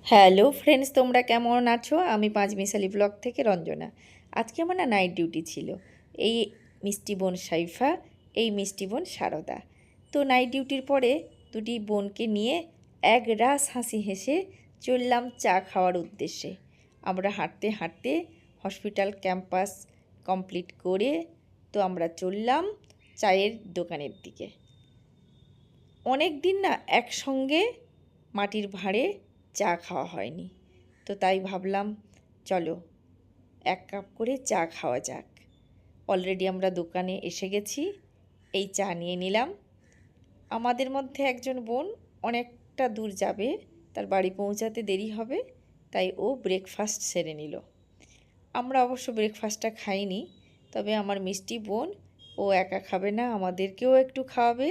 Hello friends, তোমরা কেমন আছো? আমি পাঁচমিশালি ব্লগ থেকে রঞ্জনা। আজকে আমার না নাইট ডিউটি ছিল। এই মিষ্টি বোন সাইফা, এই মিষ্টি বোন সারদা। তো নাইট ডিউটির পরে দুটি বোনকে নিয়ে এক রাস হাসি হেসে চললাম চা খাওয়ার উদ্দেশ্যে। আমরা হাঁটতে হাঁটতে হসপিটাল ক্যাম্পাস কমপ্লিট করে তো আমরা চললাম চায়ের দোকানের দিকে। অনেক দিন না একসঙ্গে মাটির ভাঁড়ে চা খাওয়া হয়নি, তো তাই ভাবলাম চলো এক কাপ করে চা খাওয়া যাক। অলরেডি আমরা দোকানে এসে গেছি, এই চা নিয়ে নিলাম। আমাদের মধ্যে একজন বোন অনেকটা দূর যাবে, তার বাড়ি পৌঁছাতে দেরি হবে, তাই ও ব্রেকফাস্ট সেরে নিল। আমরা অবশ্য ব্রেকফাস্টটা খাইনি, তবে আমার মিষ্টি বোন ও একা খাবে না, আমাদেরকেও একটু খাওয়াবে।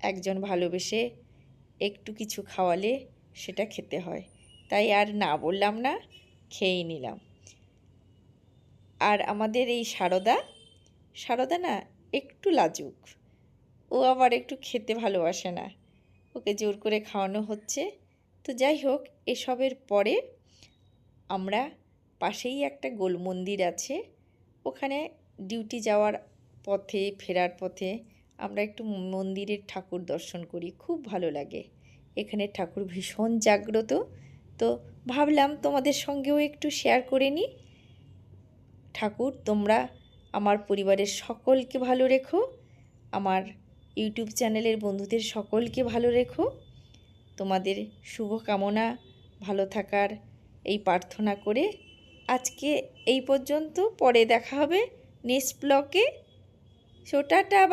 একজন ভালোবেসে একটু কিছু খাওয়ালে সেটা খেতে হয়, তাই আর না বললাম না, খেয়েই নিলাম। আর আমাদের এই সারদা না একটু লাজুক, ও আবার একটু খেতে ভালোবাসে না, ওকে জোর করে খাওয়ানো হচ্ছে। তো যাই হোক, এসবের পরে আমরা পাশেই একটা গোল মন্দির আছে, ওখানে ডিউটি যাওয়ার পথে ফেরার পথে আমরা একটু মন্দিরের ঠাকুর দর্শন করি, খুব ভালো লাগে। এখানে ঠাকুর ভীষণ জাগ্রত, তো ভাবলাম তোমাদের সঙ্গেও একটু শেয়ার করে নিই। ঠাকুর তোমরা আমার পরিবারের সকলকে ভালো রেখো, আমার ইউটিউব চ্যানেলের বন্ধুদের সকলকে ভালো রেখো। তোমাদের শুভকামনা, ভালো থাকার এই প্রার্থনা করে আজকে এই পর্যন্ত। পরে দেখা হবে নেক্সট ব্লগে। টাটা।